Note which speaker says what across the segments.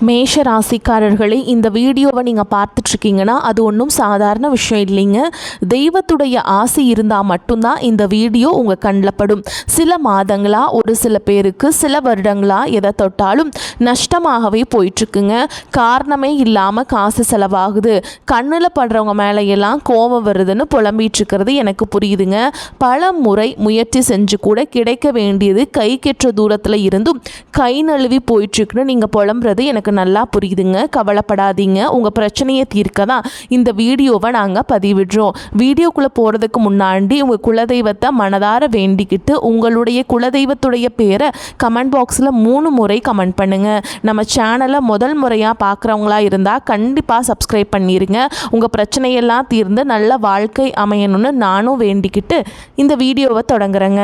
Speaker 1: மேஷ ராசிக்காரர்களை இந்த வீடியோவை நீங்கள் பார்த்துட்ருக்கீங்கன்னா அது ஒன்றும் சாதாரண விஷயம் இல்லைங்க. தெய்வத்துடைய ஆசை இருந்தால் மட்டும்தான் இந்த வீடியோ உங்கள் கண்ணில் படும். சில மாதங்களாக ஒரு சில பேருக்கு சில வருடங்களாக எதை தொட்டாலும் நஷ்டமாகவே போயிட்டுருக்குங்க. காரணமே இல்லாமல் காசு செலவாகுது, கண்ணில் படுறவங்க மேலையெல்லாம் கோபம் வருதுன்னு புலம்பிகிட்ருக்கிறது எனக்கு புரியுதுங்க. பல முறை முயற்சி செஞ்சு கூட கிடைக்க வேண்டியது கை கெற்ற தூரத்தில் இருந்தும் கை நழுவி போயிட்டுருக்குன்னு நீங்கள் புலம்புறது எனக்கு நல்லா புரியுதுங்க. கவலைப்படாதீங்க, உங்கள் பிரச்சனையை தீர்க்க தான் இந்த வீடியோவை நாங்கள் பதிவிடுறோம். வீடியோக்குள்ளே போகிறதுக்கு முன்னாடி உங்கள் குலதெய்வத்தை மனதார வேண்டிக்கிட்டு உங்களுடைய குலதெய்வத்துடைய பேரை கமெண்ட் பாக்ஸில் 3 முறை கமெண்ட் பண்ணுங்கள். நம்ம சேனலை முதல் முறையாக பார்க்குறவங்களா இருந்தால் கண்டிப்பாக சப்ஸ்கிரைப் பண்ணிடுங்க. உங்கள் பிரச்சனையெல்லாம் தீர்ந்து நல்ல வாழ்க்கை அமையணும்னு நானும் வேண்டிக்கிட்டு இந்த வீடியோவை தொடங்குறேங்க.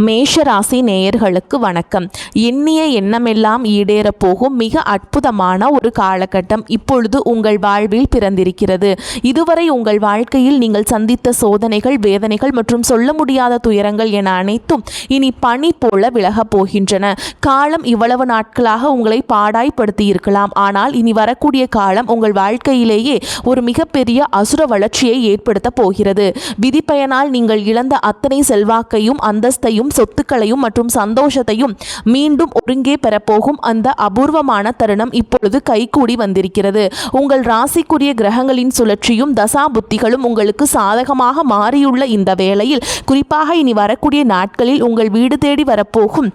Speaker 1: மேஷ ராசி நேயர்களுக்கு வணக்கம். எண்ணிய எண்ணமெல்லாம் ஈடேற போகும் மிக அற்புதமான ஒரு காலகட்டம் இப்பொழுது உங்கள் வாழ்வில் பிறந்திருக்கிறது. இதுவரை உங்கள் வாழ்க்கையில் நீங்கள் சந்தித்த சோதனைகள், வேதனைகள் மற்றும் சொல்ல முடியாத துயரங்கள் என அனைத்தும் இனி பனி போல விலகப் போகின்றன. காலம் இவ்வளவு நாட்களாக உங்களை பாடாய்படுத்தி இருக்கலாம். ஆனால் இனி வரக்கூடிய காலம் உங்கள் வாழ்க்கையிலேயே ஒரு மிகப்பெரிய அசுர வளர்ச்சியை ஏற்படுத்த போகிறது. விதிப்பயனால் நீங்கள் இழந்த அத்தனை செல்வாக்கையும் அந்த சொத்துக்களையும் மற்றும் சந்தோஷத்தையும் மீண்டும் ஒருங்கே பெறப்போகும் அந்த அபூர்வமான தருணம் இப்பொழுது கைகூடி வந்திருக்கிறது. உங்கள் ராசிக்குரிய கிரகங்களின் சுழற்சியும் தசா புத்திகளும் உங்களுக்கு சாதகமாக மாறியுள்ள இந்த வேளையில், குறிப்பாக இனி வரக்கூடிய நாட்களில் உங்கள் வீடு தேடி வரப்போகும்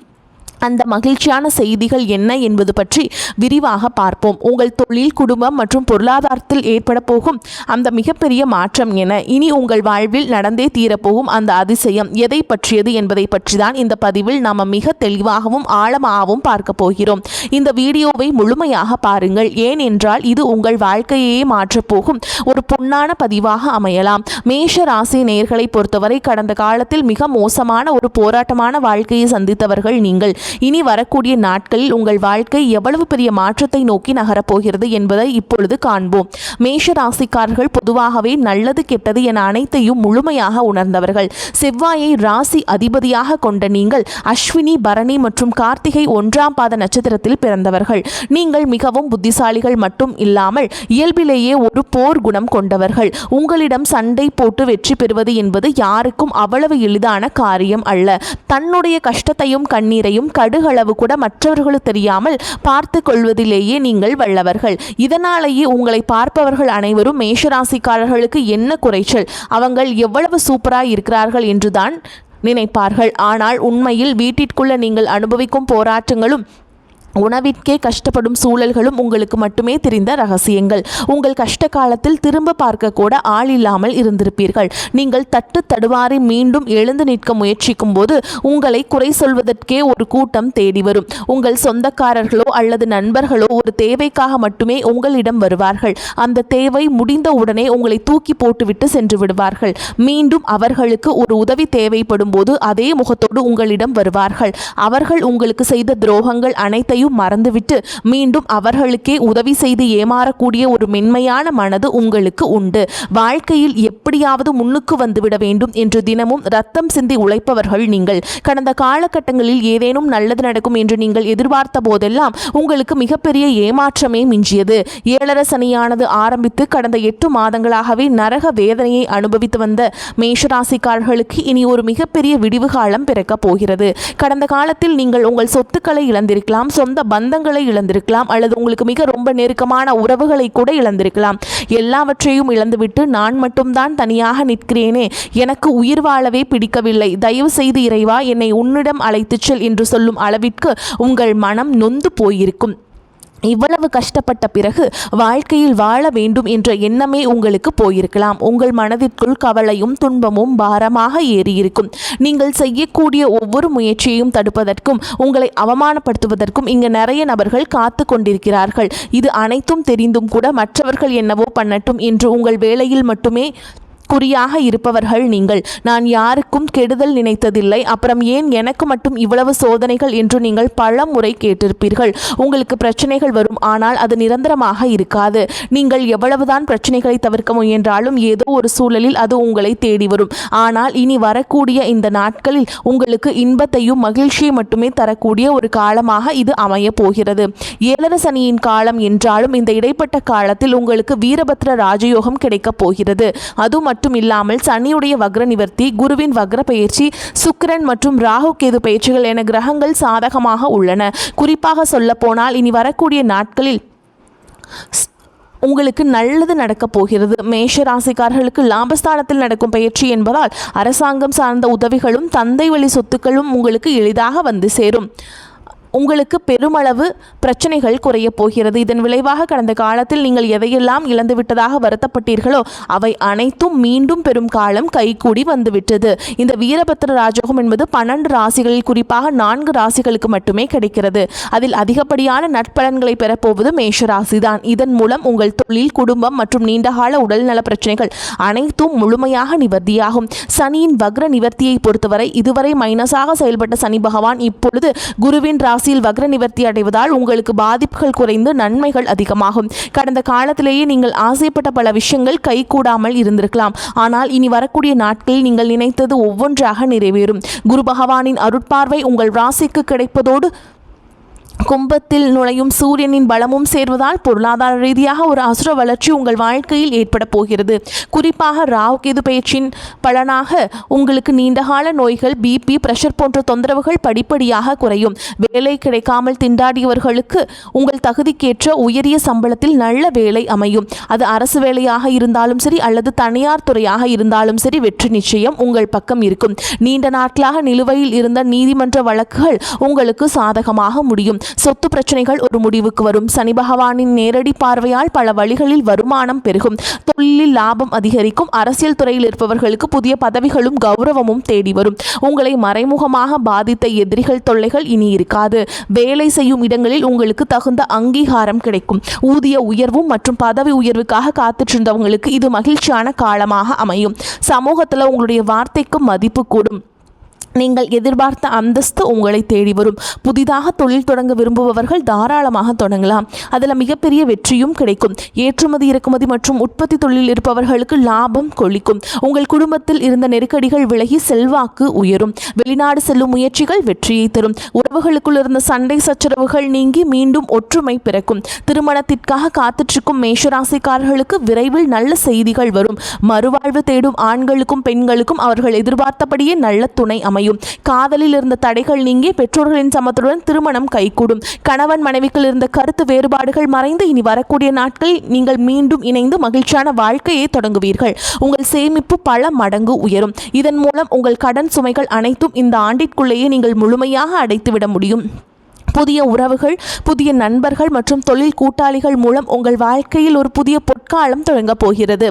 Speaker 1: அந்த மகிழ்ச்சியான செய்திகள் என்ன என்பது பற்றி விரிவாக பார்ப்போம். உங்கள் தொழில், குடும்பம் மற்றும் பொருளாதாரத்தில் ஏற்பட போகும் அந்த மிகப்பெரிய மாற்றம் என, இனி உங்கள் வாழ்வில் நடந்தே தீரப்போகும் அந்த அதிசயம் எதை பற்றியது என்பதை பற்றி தான் இந்த பதிவில் நாம் மிக தெளிவாகவும் ஆழமாகவும் பார்க்க போகிறோம். இந்த வீடியோவை முழுமையாக பாருங்கள். ஏனென்றால் இது உங்கள் வாழ்க்கையே மாற்றப்போகும் ஒரு பொன்னான பதிவாக அமையலாம். மேஷ ராசி நேயர்களை பொறுத்தவரை கடந்த காலத்தில் மிக மோசமான ஒரு போராட்டமான வாழ்க்கையை சந்தித்தவர்கள் நீங்கள். இனி வரக்கூடிய நாட்களில் உங்கள் வாழ்க்கை எவ்வளவு பெரிய மாற்றத்தை நோக்கி நகரப்போகிறது என்பதை இப்பொழுது காண்போம். மேஷ ராசிக்காரர்கள் பொதுவாகவே நல்லது கெட்டது என அனைத்தையும் முழுமையாக உணர்ந்தவர்கள். செவ்வாயை ராசி அதிபதியாக கொண்ட நீங்கள் அஸ்வினி, பரணி மற்றும் கார்த்திகை 1ஆம் பாத நட்சத்திரத்தில் பிறந்தவர்கள். நீங்கள் மிகவும் புத்திசாலிகள் மட்டும் இல்லாமல் இயல்பிலேயே ஒரு போர் குணம் கொண்டவர்கள். உங்களிடம் சண்டை போட்டு வெற்றி பெறுவது என்பது யாருக்கும் அவ்வளவு எளிதான காரியம் அல்ல. தன்னுடைய கஷ்டத்தையும் கண்ணீரையும் கடுகளவு கூட மற்றவர்களுக்கு தெரியாமல் பார்த்து கொள்வதிலேயே நீங்கள் வல்லவர்கள். இதனாலேயே உங்களை பார்ப்பவர்கள் அனைவரும் மேஷராசிக்காரர்களுக்கு என்ன குறைச்சல், அவங்கள் எவ்வளவு சூப்பராக இருக்கிறார்கள் என்றுதான் நினைப்பார்கள். ஆனால் உண்மையில் வீட்டிற்குள்ள நீங்கள் அனுபவிக்கும் போராட்டங்களும் உணவிற்கே கஷ்டப்படும் சூழல்களும் உங்களுக்கு மட்டுமே தெரிந்த ரகசியங்கள். உங்கள் கஷ்ட காலத்தில் திரும்ப பார்க்க கூட ஆள் இல்லாமல் இருந்திருப்பீர்கள். நீங்கள் தட்டு தடுவாரி மீண்டும் எழுந்து நிற்க முயற்சிக்கும் போது உங்களை குறை சொல்வதற்கே ஒரு கூட்டம் தேடி வரும். உங்கள் சொந்தக்காரர்களோ அல்லது நண்பர்களோ ஒரு தேவைக்காக மட்டுமே உங்களிடம் வருவார்கள். அந்த தேவை முடிந்த உடனே உங்களை தூக்கி போட்டுவிட்டு சென்று விடுவார்கள். மீண்டும் அவர்களுக்கு ஒரு உதவி தேவைப்படும் போது அதே முகத்தோடு உங்களிடம் வருவார்கள். அவர்கள் உங்களுக்கு செய்த துரோகங்கள் அனைத்தையும் மறந்துவிட்டு மீண்டும் அவர்களுக்கே உதவி செய்து ஏமாறக்கூடிய ஒரு மென்மையான மனது உங்களுக்கு உண்டு. வாழ்க்கையில் எப்படியாவது முன்னுக்கு வந்துவிட வேண்டும் என்று தினமும் ரத்தம் சிந்தி உழைப்பவர்கள் நீங்கள். கடந்த காலகட்டங்களில் ஏதேனும் நல்லது நடக்கும் என்று நீங்கள் எதிர்பார்த்த போதெல்லாம் உங்களுக்கு மிகப்பெரிய ஏமாற்றமே மிஞ்சியது. 7.5 சனியானது ஆரம்பித்து கடந்த 8 மாதங்களாகவே நரக வேதனையை அனுபவித்து வந்த மேஷராசிக்காரர்களுக்கு இனி ஒரு மிகப்பெரிய விடிவு காலம் பிறக்கப் போகிறது. கடந்த காலத்தில் நீங்கள் உங்கள் சொத்துக்களை இழந்திருக்கலாம், சொந்த பந்தங்களை இழந்திருக்கலாம், அல்லது உங்களுக்கு மிக ரொம்ப நெருக்கமான உறவுகளை கூட இழந்திருக்கலாம். எல்லாவற்றையும் இழந்துவிட்டு நான் மட்டும்தான் தனியாக நிற்கிறேனே, எனக்கு உயிர் வாழவே பிடிக்கவில்லை, தயவு செய்து இறைவா என்னை உன்னிடம் அழைத்துச் செல் என்று சொல்லும் அளவிற்கு உங்கள் மனம் நொந்து போயிருக்கும். இவ்வளவு கஷ்டப்பட்ட பிறகு வாழ்க்கையில் வாழ வேண்டும் என்ற எண்ணமே உங்களுக்கு போயிருக்கலாம். உங்கள் மனதிற்குள் கவலையும் துன்பமும் பாரமாக ஏறியிருக்கும். நீங்கள் செய்யக்கூடிய ஒவ்வொரு முயற்சியையும் தடுப்பதற்கும் உங்களை அவமானப்படுத்துவதற்கும் இங்கு நிறைய நபர்கள் காத்து கொண்டிருக்கிறார்கள். இது அனைத்தும் தெரிந்தும் கூட மற்றவர்கள் என்னவோ பண்ணட்டும் என்று உங்கள் வேலையில் மட்டுமே குறியாக இருப்பவர்கள் நீங்கள். நான் யாருக்கும் கெடுதல் நினைத்ததில்லை, அப்புறம் ஏன் எனக்கு மட்டும் இவ்வளவு சோதனைகள் என்று நீங்கள் பல முறை கேட்டிருப்பீர்கள். உங்களுக்கு பிரச்சனைகள் வரும், ஆனால் அது நிரந்தரமாக இருக்காது. நீங்கள் எவ்வளவுதான் பிரச்சனைகளை தவிர்க்க முயன்றாலும் ஏதோ ஒரு சூழலில் அது உங்களை தேடி வரும். ஆனால் இனி வரக்கூடிய இந்த நாட்களில் உங்களுக்கு இன்பத்தையும் மகிழ்ச்சியை மட்டுமே தரக்கூடிய ஒரு காலமாக இது அமைய போகிறது. ஏழரை சனியின் காலம் என்றாலும் இந்த இடைப்பட்ட காலத்தில் உங்களுக்கு வீரபத்ர ராஜயோகம் கிடைக்கப் போகிறது. அது மட்டும் இல்லாமல் சனியுடைய வக்ர நிவர்த்தி, குருவின் வக்ர பயிற்சி, சுக்கிரன் மற்றும் ராகு கேது பயிற்சிகள் என கிரகங்கள் சாதகமாக உள்ளன. குறிப்பாக சொல்ல போனால் இனி வரக்கூடிய நாட்களில் உங்களுக்கு நல்லது நடக்கப் போகிறது. மேஷ ராசிக்காரர்களுக்கு லாபஸ்தானத்தில் நடக்கும் பயிற்சி என்பதால் அரசாங்கம் சார்ந்த உதவிகளும் தந்தை வழி சொத்துக்களும் உங்களுக்கு எளிதாக வந்து சேரும். உங்களுக்கு பெருமளவு பிரச்சனைகள் குறைய போகிறது. இதன் விளைவாக கடந்த காலத்தில் நீங்கள் எதையெல்லாம் இழந்துவிட்டதாக வருத்தப்பட்டீர்களோ அவை அனைத்தும் மீண்டும் பெரும் காலம் கைகூடி வந்துவிட்டது. இந்த வீரபத்ர ராஜயோகம் என்பது 12 ராசிகளில் குறிப்பாக 4 ராசிகளுக்கு மட்டுமே கிடைக்கிறது. அதில் அதிகப்படியான நற்பலன்களை பெறப்போவது மேஷராசிதான். இதன் மூலம் உங்கள் தொழில், குடும்பம் மற்றும் நீண்டகால உடல்நல பிரச்சனைகள் அனைத்தும் முழுமையாக நிவர்த்தியாகும். சனியின் வக்ர நிவர்த்தியை பொறுத்தவரை இதுவரை மைனஸாக செயல்பட்ட சனி பகவான் இப்பொழுது குருவின் ராசியில் வக்ர நிவர்த்தி அடைவதால் உங்களுக்கு பாதிப்புகள் குறைந்து நன்மைகள் அதிகமாகும். கடந்த காலத்திலேயே நீங்கள் ஆசைப்பட்ட பல விஷயங்கள் கைகூடாமல் இருந்திருக்கலாம். ஆனால் இனி வரக்கூடிய நாட்களில் நீங்கள் நினைத்தது ஒவ்வொன்றாக நிறைவேறும். குரு பகவானின் அருட்பார்வை உங்கள் ராசிக்கு கிடைப்பதோடு கும்பத்தில் நுழையும் சூரியனின் பலமும் சேர்வதால் பொருளாதார ரீதியாக ஒரு அசுர வளர்ச்சி உங்கள் வாழ்க்கையில் ஏற்பட போகிறது. குறிப்பாக ராகு கேது பயிற்சியின் பலனாக உங்களுக்கு நீண்டகால நோய்கள், பிபி, பிரஷர் போன்ற தொந்தரவுகள் படிப்படியாக குறையும். வேலை கிடைக்காமல் திண்டாடியவர்களுக்கு உங்கள் தகுதிக்கேற்ற உயரிய சம்பளத்தில் நல்ல வேலை அமையும். அது அரசு வேலையாக இருந்தாலும் சரி அல்லது தனியார் துறையாக இருந்தாலும் சரி வெற்றி நிச்சயம் உங்கள் பக்கம் இருக்கும். நீண்ட நாட்களாக நிலுவையில் இருந்த நீதிமன்ற வழக்குகள் உங்களுக்கு சாதகமாக முடியும். சொத்து பிரச்சனைகள் ஒரு முடிவுக்கு வரும். சனி பகவானின் நேரடி பார்வையால் பல வழிகளில் வருமானம் பெருகும். தொழிலில் லாபம் அதிகரிக்கும். அரசியல் துறையில் இருப்பவர்களுக்கு புதிய பதவிகளும் கௌரவமும் தேடி வரும். உங்களை மறைமுகமாக பாதித்த எதிரிகள் தொல்லைகள் இனி இருக்காது. வேலை செய்யும் இடங்களில் உங்களுக்கு தகுந்த அங்கீகாரம் கிடைக்கும். ஊதிய உயர்வும் மற்றும் பதவி உயர்வுக்காக காத்துட்டு இது மகிழ்ச்சியான காலமாக அமையும். சமூகத்தில் உங்களுடைய வார்த்தைக்கு மதிப்பு கூடும். நீங்கள் எதிர்பார்த்த அந்தஸ்து உங்களை தேடி வரும். புதிதாக தொழில் தொடங்க விரும்புபவர்கள் தாராளமாக தொடங்கலாம். அதில் மிகப்பெரிய வெற்றியும் கிடைக்கும். ஏற்றுமதி, இறக்குமதி மற்றும் உற்பத்தி தொழில் இருப்பவர்களுக்கு லாபம் கொளிக்கும். உங்கள் குடும்பத்தில் இருந்த நெருக்கடிகள் விலகி செல்வாக்கு உயரும். வெளிநாடு செல்லும் முயற்சிகள் வெற்றியை தரும். உறவுகளுக்குள் இருந்த சண்டை சச்சரவுகள் நீங்கி மீண்டும் ஒற்றுமை பிறக்கும். திருமணத்திற்காக காத்துட்ருக்கும் மேஷராசிக்காரர்களுக்கு விரைவில் நல்ல செய்திகள் வரும். மறுவாழ்வு தேடும் ஆண்களுக்கும் பெண்களுக்கும் அவர்கள் எதிர்பார்த்தபடியே நல்ல துணை அமையும். காதலில் இருந்த தடைகள் நீங்கி பெற்றோர்களின் சம்மதத்துடன் திருமணம் கைகூடும். கணவன் மனைவிக்குள் இருந்த கருத்து வேறுபாடுகள் மறைந்து இனி வரக்கூடிய நாட்களில் நீங்கள் மீண்டும் இணைந்து மகிழ்ச்சியான வாழ்க்கையை தொடங்குவீர்கள். உங்கள் சேமிப்பு பல மடங்கு உயரும். இதன் மூலம் உங்கள் கடன் சுமைகள் அனைத்தும் இந்த ஆண்டிற்குள்ளேயே நீங்கள் முழுமையாக அடைத்துவிட முடியும். புதிய உறவுகள், புதிய நண்பர்கள் மற்றும் தொழில் கூட்டாளிகள் மூலம் உங்கள் வாழ்க்கையில் ஒரு புதிய பொற்காலம் தொடங்கப் போகிறது.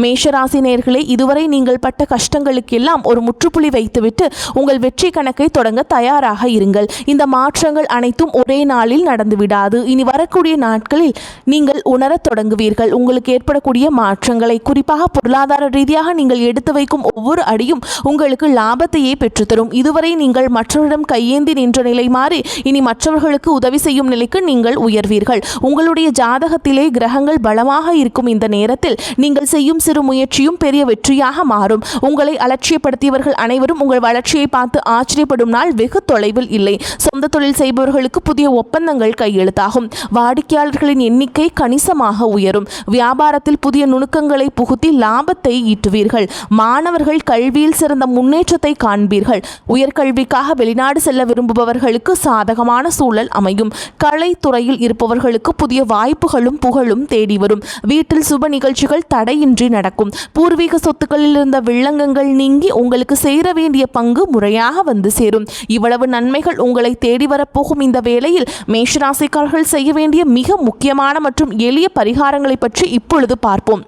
Speaker 1: மேஷராசி நேயர்களே, இதுவரை நீங்கள் பட்ட கஷ்டங்களுக்கெல்லாம் ஒரு முற்றுப்புள்ளி வைத்துவிட்டு உங்கள் வெற்றி கணக்கை தொடங்க தயாராக இருங்கள். இந்த மாற்றங்கள் அனைத்தும் ஒரே நாளில் நடந்துவிடாது. இனி வரக்கூடிய நாட்களில் நீங்கள் உணரத் தொடங்குவீர்கள் உங்களுக்கு ஏற்படக்கூடிய மாற்றங்களை. குறிப்பாக பொருளாதார ரீதியாக நீங்கள் எடுத்து வைக்கும் ஒவ்வொரு அடியும் உங்களுக்கு லாபத்தையே பெற்றுத்தரும். இதுவரை நீங்கள் மற்றவரிடம் கையேந்தி நின்ற நிலை மாறி இனி மற்றவர்களுக்கு உதவி செய்யும் நிலைக்கு நீங்கள் உயர்வீர்கள். உங்களுடைய ஜாதகத்திலே கிரகங்கள் பலமாக இருக்கும் இந்த நேரத்தில் நீங்கள் செய்யும் சிறு முயற்சியும் பெரிய வெற்றியாக மாறும். உங்களை அலட்சியப்படுத்தியவர்கள் அனைவரும் உங்கள் வளர்ச்சியை பார்த்து ஆச்சரியப்படும் நாள் வெகு தொலைவில் இல்லை. சொந்த தொழில் செய்பவர்களுக்கு புதிய ஒப்பந்தங்கள் கையெழுத்தாகும். வாடிக்கையாளர்களின் எண்ணிக்கை கணிசமாக உயரும். வியாபாரத்தில் புதிய நுணுக்கங்களை புகுத்தி லாபத்தை ஈட்டுவீர்கள். மாணவர்கள் கல்வியில் சிறந்த முன்னேற்றத்தை காண்பீர்கள். உயர்கல்விக்காக வெளிநாடு செல்ல விரும்புபவர்களுக்கு சாதகமான சூழல் அமையும். கலைத்துறையில் இருப்பவர்களுக்கு புதிய வாய்ப்புகளும் புகழும் தேடி வரும். வீட்டில் சுப நிகழ்ச்சிகள் தடையின்றி நடக்கும். பூர்வீக சொத்துக்களில் இருந்த வில்லங்கங்கள் நீங்கி உங்களுக்கு சேர வேண்டிய பங்கு முறையாக வந்து சேரும். இவ்வளவு நன்மைகள் உங்களை தேடி வரப்போகும் இந்த வேளையில் மேஷராசிக்காரர்கள் செய்ய வேண்டிய மிக முக்கியமான மற்றும் எளிய பரிகாரங்களை பற்றி இப்பொழுது பார்ப்போம்.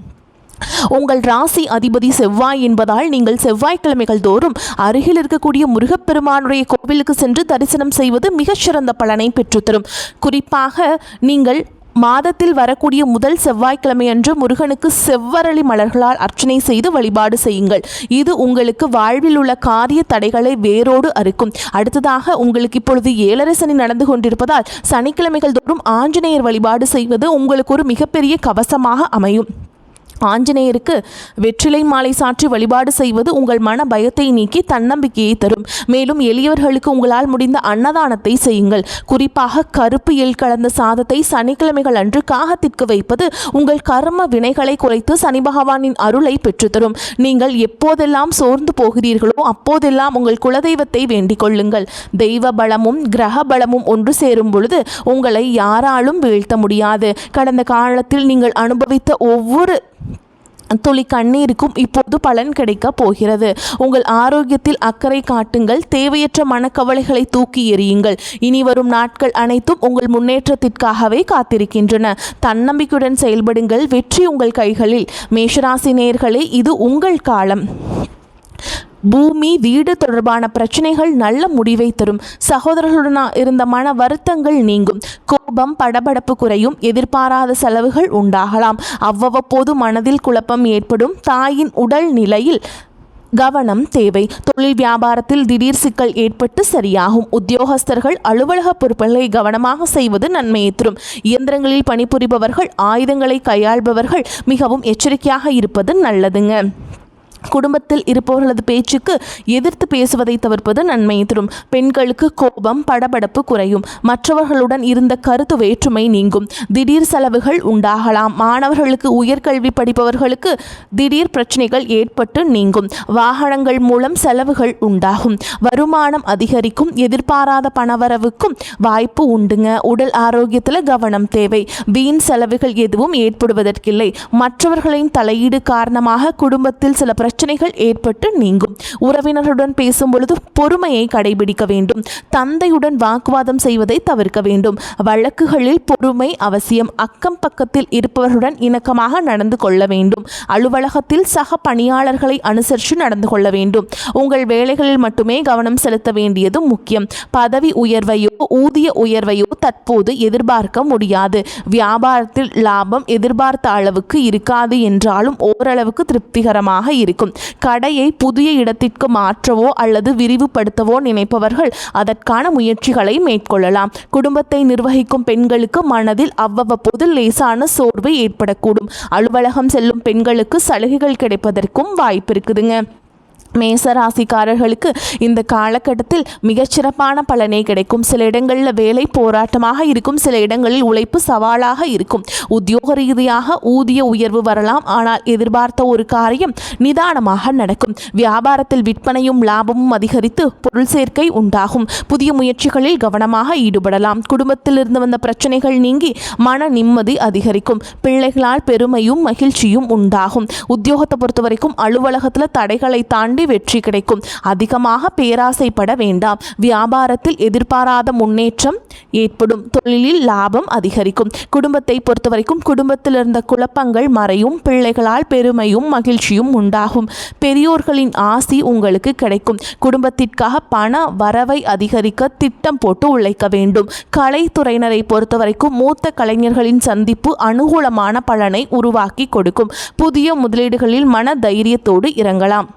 Speaker 1: உங்கள் ராசி அதிபதி செவ்வாய் என்பதால் நீங்கள் செவ்வாய்க்கிழமைகள் தோறும் அருகில் இருக்கக்கூடிய முருகப்பெருமானுடைய கோவிலுக்கு சென்று தரிசனம் செய்வது மிகச்சிறந்த பலனை பெற்றுத்தரும். குறிப்பாக நீங்கள் மாதத்தில் வரக்கூடிய முதல் செவ்வாய்க்கிழமை அன்று முருகனுக்கு செவ்வரளி மலர்களால் அர்ச்சனை செய்து வழிபாடு செய்யுங்கள். இது உங்களுக்கு வாழ்வில் உள்ள காரிய தடைகளை வேரோடு அறுக்கும். அடுத்ததாக உங்களுக்கு இப்பொழுது 7.5 சனி நடந்து கொண்டிருப்பதால் சனிக்கிழமைகள் தோறும் ஆஞ்சநேயர் வழிபாடு செய்வது உங்களுக்கு ஒரு மிகப்பெரிய கவசமாக அமையும். ஆஞ்சநேயருக்கு வெற்றிலை மாலை சாற்றி வழிபாடு செய்வது உங்கள் மன பயத்தை நீக்கி தன்னம்பிக்கையை தரும். மேலும் எளியவர்களுக்கு உங்களால் முடிந்த அன்னதானத்தை செய்யுங்கள். குறிப்பாக கருப்பு எள் கலந்த சாதத்தை சனிக்கிழமைகள் அன்று காகத்திற்கு வைப்பது உங்கள் கர்ம வினைகளை குறைத்து சனி பகவானின் அருளை பெற்றுத்தரும். நீங்கள் எப்போதெல்லாம் சோர்ந்து போகிறீர்களோ அப்போதெல்லாம் உங்கள் குலதெய்வத்தை வேண்டிக் கொள்ளுங்கள். தெய்வ பலமும் கிரக பலமும் ஒன்று சேரும் பொழுது உங்களை யாராலும் வீழ்த்த முடியாது. கடந்த காலத்தில் நீங்கள் அனுபவித்த ஒவ்வொரு துளி கண்ணீருக்கும் இப்போது பலன் கிடைக்க போகிறது. உங்கள் ஆரோக்கியத்தில் அக்கறை காட்டுங்கள். தேவையற்ற மனக்கவலைகளை தூக்கி எறியுங்கள். இனி வரும் நாட்கள் அனைத்தும் உங்கள் முன்னேற்றத்திற்காகவே காத்திருக்கின்றன. தன்னம்பிக்கையுடன் செயல்படுங்கள். வெற்றி உங்கள் கைகளில். மேஷராசி நேயர்களே, இது உங்கள் காலம். பூமி வீடு தொடர்பான பிரச்சனைகள் நல்ல முடிவை தரும். சகோதரர்களுடன் இருந்த மன வருத்தங்கள் நீங்கும். கோபம் படபடப்பு குறையும். எதிர்பாராத செலவுகள் உண்டாகலாம். அவ்வப்போது மனதில் குழப்பம் ஏற்படும். தாயின் உடல் நிலையில் கவனம் தேவை. தொழில் வியாபாரத்தில் திடீர் சிக்கல் ஏற்பட்டு சரியாகும். உத்தியோகஸ்தர்கள் அலுவலக பொறுப்புகளை கவனமாக செய்வது நன்மையை தரும். இயந்திரங்களில் பணிபுரிபவர்கள், ஆயுதங்களை கையாள்பவர்கள் மிகவும் எச்சரிக்கையாக இருப்பது நல்லதுங்க. குடும்பத்தில் இருப்பவர்களது பேச்சுக்கு எதிர்த்து பேசுவதை தவிர்ப்பது நன்மையை தரும். பெண்களுக்கு கோபம் படபடப்பு குறையும். மற்றவர்களுடன் இருந்த கருத்து வேற்றுமை நீங்கும். திடீர் செலவுகள் உண்டாகலாம். மாணவர்களுக்கு, உயர்கல்வி படிப்பவர்களுக்கு திடீர் பிரச்சனைகள் ஏற்பட்டு நீங்கும். வாகனங்கள் மூலம் செலவுகள் உண்டாகும். வருமானம் அதிகரிக்கும். எதிர்பாராத பணவரவுக்கும் வாய்ப்பு உண்டுங்க. உடல் ஆரோக்கியத்தில் கவனம் தேவை. வீண் செலவுகள் எதுவும் ஏற்படுவதற்கில்லை. மற்றவர்களின் தலையீடு காரணமாக குடும்பத்தில் சில பிரச்சனைகள் ஏற்பட்டு நீங்கும். உறவினர்களுடன் பேசும் பொழுது பொறுமையை கடைபிடிக்க வேண்டும். தந்தையுடன் வாக்குவாதம் செய்வதை தவிர்க்க வேண்டும். வழக்குகளில் பொறுமை அவசியம். அக்கம் பக்கத்தில் இருப்பவர்களுடன் இணக்கமாக நடந்து கொள்ள வேண்டும். அலுவலகத்தில் சக பணியாளர்களை அனுசரித்து நடந்து கொள்ள வேண்டும். உங்கள் வேலைகளில் மட்டுமே கவனம் செலுத்த வேண்டியது முக்கியம். பதவி உயர்வையோ ஊதிய உயர்வையோ தற்போது எதிர்பார்க்க முடியாது. வியாபாரத்தில் லாபம் எதிர்பார்த்த அளவுக்கு இருக்காது என்றாலும் ஓரளவுக்கு திருப்திகரமாக இருக்கும். கடையை புதிய இடத்திற்கு மாற்றவோ அல்லது விரிவுபடுத்தவோ நினைப்பவர்கள் அதற்கான முயற்சிகளை மேற்கொள்ளலாம். குடும்பத்தை நிர்வகிக்கும் பெண்களுக்கு மனதில் அவ்வப்போது லேசான சோர்வு ஏற்படக்கூடும். அலுவலகம் செல்லும் பெண்களுக்கு சலுகைகள் கிடைப்பதற்கும் வாய்ப்பு இருக்குதுங்க. மேசராசிக்காரர்களுக்கு இந்த காலகட்டத்தில் மிகச்சிறப்பான பலனே கிடைக்கும். சில இடங்களில் வேலை போராட்டமாக இருக்கும். சில இடங்களில் உழைப்பு சவாலாக இருக்கும். உத்தியோக ரீதியாக ஊதிய உயர்வு வரலாம். ஆனால் எதிர்பார்த்த ஒரு காரியம் நிதானமாக நடக்கும். வியாபாரத்தில் விற்பனையும் லாபமும் அதிகரித்து பொருள் சேர்க்கை உண்டாகும். புதிய முயற்சிகளில் கவனமாக ஈடுபடலாம். குடும்பத்தில் இருந்து வந்த பிரச்சனைகள் நீங்கி மன நிம்மதி அதிகரிக்கும். பிள்ளைகளால் பெருமையும் மகிழ்ச்சியும் உண்டாகும். உத்தியோகத்தை பொறுத்த வரைக்கும் அலுவலகத்தில் தடைகளை தாண்டி வெற்றி கிடைக்கும். அதிகமாக பேராசைப்பட வேண்டாம். வியாபாரத்தில் எதிர்பாராத முன்னேற்றம் ஏற்படும். தொழிலில் லாபம் அதிகரிக்கும். குடும்பத்தை பொறுத்தவரைக்கும் குடும்பத்தில் இருந்த குழப்பங்கள் மறையும். பிள்ளைகளால் பெருமையும் மகிழ்ச்சியும் உண்டாகும். பெரியோர்களின் ஆசி உங்களுக்கு கிடைக்கும். குடும்பத்திற்காக பண வரவை அதிகரிக்க திட்டம் போட்டு உழைக்க வேண்டும். கலைத்துறையினரை பொறுத்தவரைக்கும் மூத்த கலைஞர்களின் சந்திப்பு அனுகூலமான பலனை உருவாக்கி கொடுக்கும். புதிய முதலீடுகளில் மன தைரியத்தோடு இறங்கலாம்.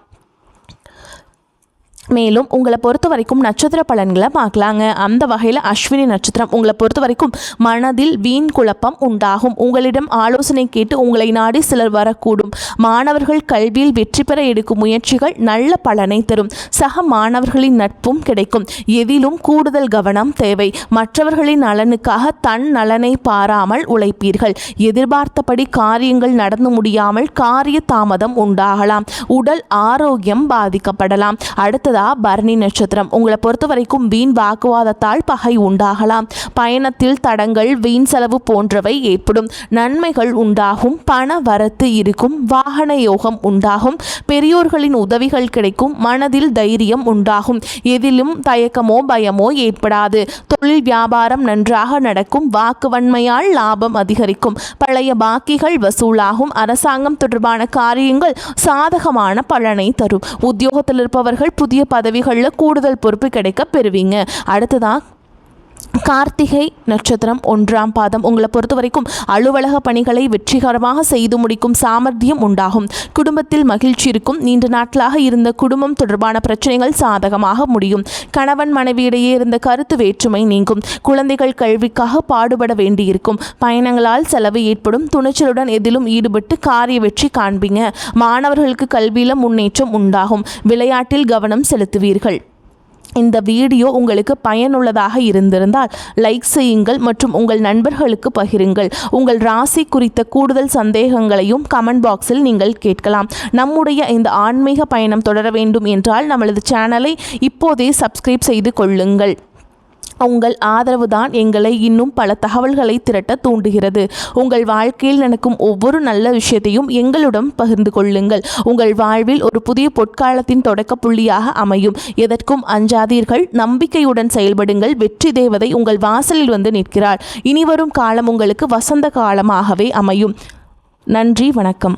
Speaker 1: மேலும் உங்களை பொறுத்த வரைக்கும் நட்சத்திர பலன்களை பார்க்கலாங்க. அந்த வகையில் அஸ்வினி நட்சத்திரம் உங்களை பொறுத்த வரைக்கும் மனதில் வீண் குழப்பம் உண்டாகும். உங்களிடம் ஆலோசனை கேட்டு உங்களை நாடி சிலர் வரக்கூடும். மாணவர்கள் கல்வியில் வெற்றி பெற எடுக்கும் முயற்சிகள் நல்ல பலனை தரும். சக மாணவர்களின் நட்பும் கிடைக்கும். எதிலும் கூடுதல் கவனம் தேவை. மற்றவர்களின் நலனுக்காக தன் நலனை பாராமல் உழைப்பீர்கள். எதிர்பார்த்தபடி காரியங்கள் நடந்து முடியாமல் காரிய தாமதம் உண்டாகலாம். உடல் ஆரோக்கியம் பாதிக்கப்படலாம். அடுத்ததாக பரணி நட்சத்திரம் உங்களை பொறுத்த வரைக்கும் வீண் வாக்குவாதத்தால் பகை உண்டாகலாம். பயணத்தில் தடங்கள், வீண் செலவு போன்றவை ஏற்படும். நன்மைகள் உண்டாகும். பண வரத்து இருக்கும். வாகன யோகம் உண்டாகும். பெரியோர்களின் உதவிகள் கிடைக்கும். மனதில் தைரியம் உண்டாகும். எதிலும் தயக்கமோ பயமோ ஏற்படாது. தொழில் வியாபாரம் நன்றாக நடக்கும். வாக்குவன்மையால் லாபம் அதிகரிக்கும். பழைய பாக்கிகள் வசூலாகும். அரசாங்கம் தொடர்பான காரியங்கள் சாதகமான பலனை தரும். உத்தியோகத்தில் இருப்பவர்கள் புதிய பதவிகளில் கூடுதல் பொறுப்பு கிடைக்க பெறுவீங்க. அடுத்ததான் கார்த்திகை நட்சத்திரம் 1ஆம் பாதம். உங்களை பொறுத்த வரைக்கும் அலுவலக பணிகளை வெற்றிகரமாக செய்து முடிக்கும் சாமர்த்தியம் உண்டாகும். குடும்பத்தில் மகிழ்ச்சி இருக்கும். நீண்ட நாட்களாக இருந்த குடும்பம் தொடர்பான பிரச்சனைகள் சாதகமாக முடியும். கணவன் மனைவியிடையே இருந்த கருத்து வேற்றுமை நீங்கும். குழந்தைகள் கல்விக்காக பாடுபட வேண்டியிருக்கும். பயணங்களால் செலவு ஏற்படும். துணிச்சலுடன் எதிலும் ஈடுபட்டு காரிய வெற்றி காண்பீங்க. மாணவர்களுக்கு கல்வியில முன்னேற்றம் உண்டாகும். விளையாட்டில் கவனம் செலுத்துவீர்கள். இந்த வீடியோ உங்களுக்கு பயனுள்ளதாக இருந்திருந்தால் லைக் செய்யுங்கள் மற்றும் உங்கள் நண்பர்களுக்கு பகிருங்கள். உங்கள் ராசி குறித்த கூடுதல் சந்தேகங்களையும் கமெண்ட் பாக்ஸில் நீங்கள் கேட்கலாம். நம்முடைய இந்த ஆன்மீக பயணம் தொடர வேண்டும் என்றால் நம்மளது சேனலை இப்போதே சப்ஸ்கிரைப் செய்து கொள்ளுங்கள். உங்கள் ஆதரவு தான் எங்களை இன்னும் பல தகவல்களை திரட்ட தூண்டுகிறது. உங்கள் வாழ்க்கையில் நடக்கும் ஒவ்வொரு நல்ல விஷயத்தையும் எங்களுடன் பகிர்ந்து கொள்ளுங்கள். உங்கள் வாழ்வில் ஒரு புதிய பொற்காலத்தின் தொடக்க புள்ளியாக அமையும். எதற்கும் அஞ்சாதீர்கள். நம்பிக்கையுடன் செயல்படுங்கள். வெற்றி தேவதை உங்கள் வாசலில் வந்து நிற்கிறார். இனிவரும் காலம் உங்களுக்கு வசந்த காலமாகவே அமையும். நன்றி, வணக்கம்.